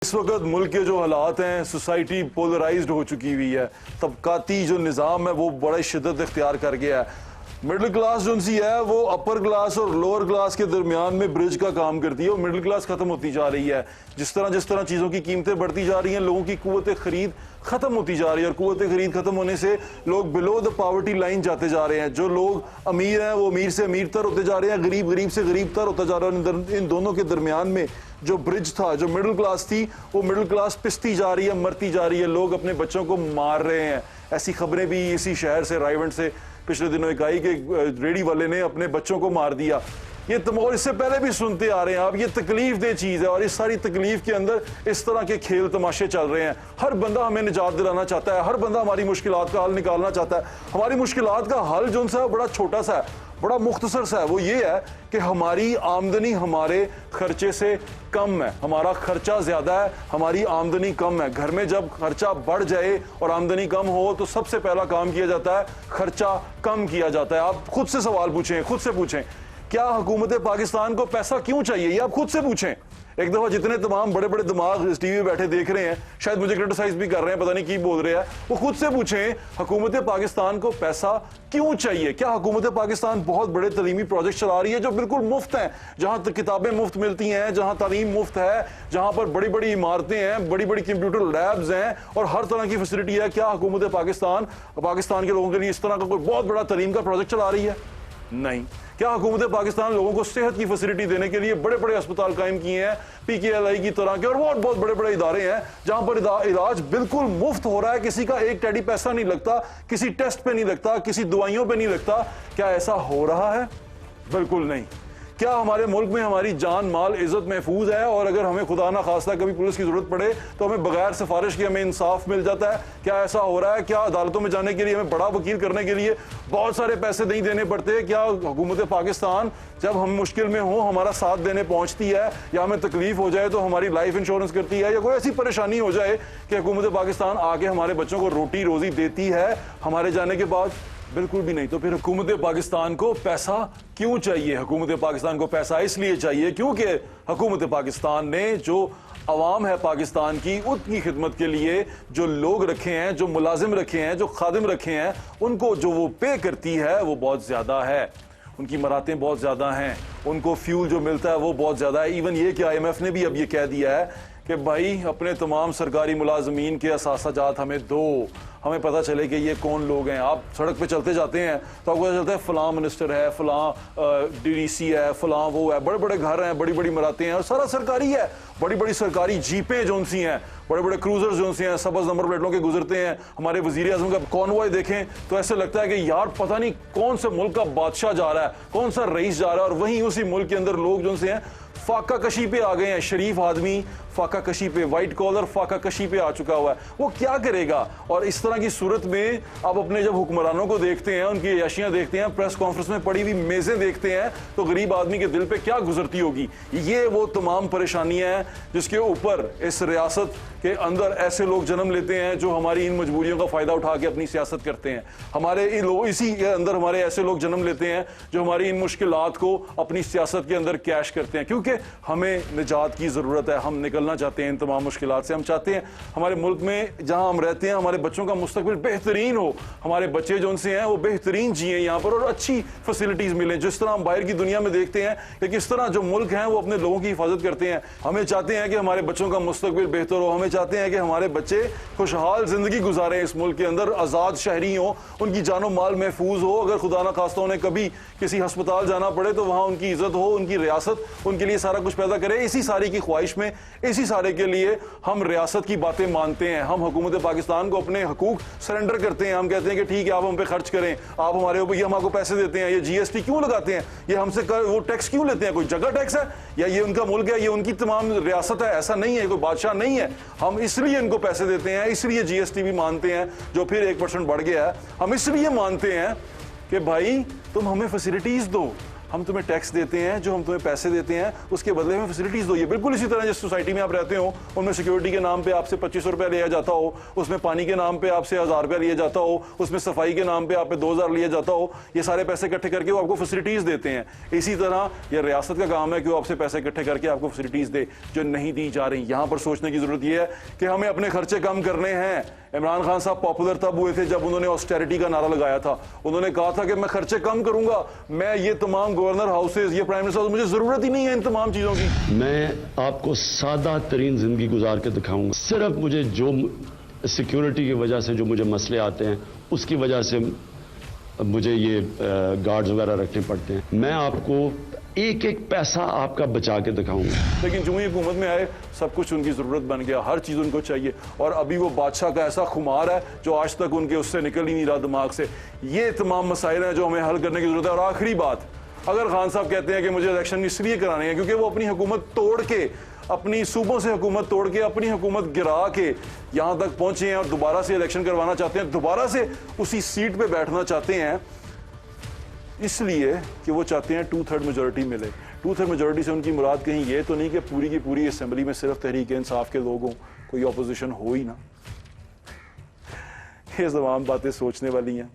इस वक्त मुल्क के जो हालात हैं, सोसाइटी पोलराइज्ड हो चुकी हुई है। तबकाती जो निज़ाम है वो बड़ा शिद्दत इख्तियार कर गया है। मिडिल क्लास जो सी है वो अपर क्लास और लोअर क्लास के दरमियान में ब्रिज का काम करती है और मिडिल क्लास खत्म होती जा रही है। जिस तरह चीज़ों की कीमतें बढ़ती जा रही हैं, लोगों की कुव्वत खरीद खत्म होती जा रही है और कुव्वत खरीद खत्म होने से लोग बिलो द पॉवर्टी लाइन जाते जा रहे हैं। जो लोग अमीर हैं वो अमीर से अमीर तर होते जा रहे हैं, गरीब से गरीब तर होता जा रहा है। इन दोनों के दरमियान में जो ब्रिज था, जो मिडिल क्लास थी, वो मिडिल क्लास पिसती जा रही है, मरती जा रही है। लोग अपने बच्चों को मार रहे हैं। ऐसी खबरें भी इसी शहर से, रायवंड से पिछले दिनों एक आई कि रेडी वाले ने अपने बच्चों को मार दिया। ये और इससे पहले भी सुनते आ रहे हैं आप। ये तकलीफ दे चीज़ है और इस सारी तकलीफ के अंदर इस तरह के खेल तमाशे चल रहे हैं। हर बंदा हमें निजात दिलाना चाहता है, हर बंदा हमारी मुश्किलात का हल निकालना चाहता है। हमारी मुश्किलात का हल जो सा बड़ा छोटा सा है, बड़ा मुख्तसर सा है। वो ये है कि हमारी आमदनी हमारे खर्चे से कम है। हमारा खर्चा ज्यादा है, हमारी आमदनी कम है। घर में जब खर्चा बढ़ जाए और आमदनी कम हो तो सबसे पहला काम किया जाता है खर्चा कम किया जाता है। आप खुद से सवाल पूछें, खुद से पूछें, क्या हुकूमत पाकिस्तान को पैसा क्यों चाहिए? ये आप खुद से पूछें। एक दफा जितने तमाम बड़े बड़े दिमाग इस टीवी में बैठे देख रहे हैं, शायद मुझे क्रिटिसाइज भी कर रहे हैं, पता नहीं की बोल रहे हैं, वो खुद से पूछें हुकूमत पाकिस्तान को पैसा क्यों चाहिए? क्या हुकूमत पाकिस्तान बहुत बड़े तलीमी प्रोजेक्ट चला रही है जो बिल्कुल मुफ्त हैं, जहां तक किताबें मुफ्त मिलती हैं, जहां तालीम मुफ्त है, जहां पर बड़ी बड़ी इमारतें हैं, बड़ी बड़ी कंप्यूटर लैब्स हैं और हर तरह की फैसिलिटी है? क्या हुकूमत पाकिस्तान के लोगों के लिए इस तरह का कोई बहुत बड़ा तालीम का प्रोजेक्ट चला रही है? नहीं। क्या हुकूमत पाकिस्तान लोगों को सेहत की फैसिलिटी देने के लिए बड़े बड़े अस्पताल कायम किए हैं, PKLI की तरह के, और बहुत बड़े बड़े इदारे हैं जहां पर इलाज बिल्कुल मुफ्त हो रहा है, किसी का एक टेडी पैसा नहीं लगता, किसी टेस्ट पे नहीं लगता, किसी दवाइयों पे नहीं लगता? क्या ऐसा हो रहा है? बिल्कुल नहीं। क्या हमारे मुल्क में हमारी जान माल इज्जत महफूज है और अगर हमें खुदा ना खास्ता कभी पुलिस की जरूरत पड़े तो हमें बगैर सिफारिश के हमें इंसाफ मिल जाता है? क्या ऐसा हो रहा है? क्या अदालतों में जाने के लिए हमें बड़ा वकील करने के लिए बहुत सारे पैसे नहीं देने पड़ते? क्या हुकूमत पाकिस्तान जब हम मुश्किल में हो हमारा साथ देने पहुंचती है, या हमें तकलीफ हो जाए तो हमारी लाइफ इंश्योरेंस करती है, या कोई ऐसी परेशानी हो जाए कि हुकूमत पाकिस्तान आके हमारे बच्चों को रोटी रोजी देती है हमारे जाने के बाद? बिल्कुल भी नहीं। तो फिर हुकूमत पाकिस्तान को पैसा क्यों चाहिए? हुकूमत पाकिस्तान को पैसा इसलिए चाहिए क्योंकि हुकूमत पाकिस्तान ने जो अवाम है पाकिस्तान की, उनकी खिदमत के लिए जो लोग रखे हैं, जो मुलाजिम रखे हैं, जो खादिम रखे हैं, उनको जो वो पे करती है वो बहुत ज़्यादा है। उनकी मरातें बहुत ज़्यादा हैं, उनको फ्यूल जो मिलता है वो बहुत ज़्यादा है। इवन ये कि IMF ने भी अब ये कह दिया है कि भाई अपने तमाम सरकारी मुलाजमीन के असासाजात हमें दो, हमें पता चले कि ये कौन लोग हैं। आप सड़क पे चलते जाते हैं तो आपको पता चलता है फलां मिनिस्टर है, फलां DDC है, फलां वो है, बड़े बड़े घर हैं, बड़ी बड़ी मरातें हैं और सारा सरकारी है। बड़ी बड़ी सरकारी जीपें जो सी हैं, बड़े बड़े क्रूजर्स जो सी हैं, सबज नंबर प्लेटों के गुजरते हैं। हमारे वजीर आजम का कॉन्वॉय देखें तो ऐसे लगता है कि यार पता नहीं कौन से मुल्क का बादशाह जा रहा है, कौन सा रईस जा रहा है। और वहीं उसी मुल्क के अंदर लोग जो से हैं फाका कशी पे आ गए हैं। शरीफ आदमी फाका कशी पे, वाइट कॉलर फाका कशी पे आ चुका हुआ है। वो क्या करेगा? और इस तरह की सूरत में आप अपने जब हुक्मरानों को देखते हैं, उनकी अयाशियां देखते हैं, प्रेस कॉन्फ्रेंस में पड़ी हुई मेजें देखते हैं, तो गरीब आदमी के दिल पे क्या गुजरती होगी? ये वो तमाम परेशानियां हैं जिसके ऊपर इस रियासत के अंदर ऐसे लोग जन्म लेते हैं जो हमारी इन मजबूरियों का फायदा उठा के अपनी सियासत करते हैं। हमारे इसी के अंदर हमारे ऐसे लोग जन्म लेते हैं जो हमारी इन मुश्किलात को अपनी सियासत के अंदर कैश करते हैं, क्योंकि हमें निजात की जरूरत है। हम निकलना चाहते हैं इन तमाम मुश्किलात से। हम चाहते हैं हमारे मुल्क में जहां हम रहते हैं हमारे बच्चों का मुस्तकबिल बेहतरीन हो, हमारे बच्चे जो उनसे हैं वो बेहतरीन जिए यहाँ पर और अच्छी फैसिलिटीज मिलें। जिस तरह हम बाहर की दुनिया में देखते हैं कि किस तरह जो मुल्क हैं वो अपने लोगों की हिफाजत करते हैं, हमें चाहते हैं कि हमारे बच्चों का मुस्तकबिल बेहतर हो। हमें चाहते हैं कि हमारे बच्चे खुशहाल जिंदगी गुजारें इस मुल्क के अंदर, आज़ाद शहरी हो, उनकी जानो माल महफूज हो। अगर खुदा ना खास्ता उन्हें कभी किसी हस्पताल जाना पड़े तो वहां उनकी इज्जत हो, उनकी रियासत उनके लिए सारा कुछ पैदा करे। इसी सारी की ख्वाहिश में, इसी सारे के लिए हम रियासत की बातें मानते हैं। हम हुकूमत पाकिस्तान को अपने हकूक सरेंडर करते हैं। हम कहते हैं कि ठीक है आप हम पे खर्च करें, आप हमारे ऊपर, ये हम आपको पैसे देते हैं। ये GST क्यों लगाते हैं? ये हमसे वो टैक्स क्यों लेते हैं? कोई जगह टैक्स है या ये उनका मुल्क है, ये उनकी तमाम रियासत है? ऐसा नहीं है, कोई बादशाह नहीं है। हम इसलिए इनको पैसे देते हैं, इसलिए GST भी मानते हैं जो फिर 1% बढ़ गया है। हम इसलिए मानते हैं कि भाई तुम हमें फैसिलिटीज दो, हम तुम्हें टैक्स देते हैं, जो हम तुम्हें पैसे देते हैं उसके बदले में फैसिलिटीज दो। ये बिल्कुल इसी तरह जिस सोसाइटी में आप रहते हो उनमें सिक्योरिटी के नाम पे आपसे 2500 रुपया लिया जाता हो, उसमें पानी के नाम पे आपसे 1000 रुपया लिया जाता हो, उसमें सफाई के नाम पे आप पे 2000 लिया जाता हो। ये सारे पैसे इकट्ठे करके वो आपको फैसिलिटीज देते हैं। इसी तरह ये रियासत का काम है कि वो आपसे पैसे इकट्ठे करके आपको फैसिलिटीज दे जो नहीं दी जा रही। यहां पर सोचने की जरूरत यह है कि हमें अपने खर्चे कम करने हैं। इमरान खान साहब पॉपुलर तब हुए थे जब उन्होंने ऑस्टेरिटी का नारा लगाया था। उन्होंने कहा था कि मैं खर्चे कम करूंगा, मैं ये तमाम गवर्नर हाउसेज, ये प्राइम मिनिस्टर, मुझे जरूरत ही नहीं है इन तमाम चीजों की। मैं आपको सादा तरीन जिंदगी गुजार के दिखाऊंगा। सिर्फ मुझे जो सिक्योरिटी की वजह से जो मुझे मसले आते हैं उसकी वजह से मुझे ये गार्ड्स वगैरह रखने पड़ते हैं। मैं आपको एक एक पैसा आपका बचा के दिखाऊंगा। लेकिन जो ही हुकूमत में आए सब कुछ उनकी जरूरत बन गया, हर चीज उनको चाहिए। और अभी वो बादशाह का ऐसा खुमार है जो आज तक उनके उससे निकल ही नहीं रहा दिमाग से। ये तमाम मसाइल हैं जो हमें हल करने की जरूरत है। और आखिरी बात, अगर खान साहब कहते हैं कि मुझे इलेक्शन इसलिए कराने हैं क्योंकि वो अपनी हुकूमत तोड़ के, अपनी सूबों से हुकूमत तोड़ के, अपनी हुकूमत गिरा के यहां तक पहुंचे हैं और दोबारा से इलेक्शन करवाना चाहते हैं, दोबारा से उसी सीट पे बैठना चाहते हैं, इसलिए कि वो चाहते हैं 2/3 मेजोरिटी मिले। 2/3 मेजोरिटी से उनकी मुराद कहीं ये तो नहीं कि पूरी की पूरी असेंबली में सिर्फ तहरीक इंसाफ के लोग हों, कोई ऑपोजिशन हो ही ना। ये तमाम बातें सोचने वाली हैं।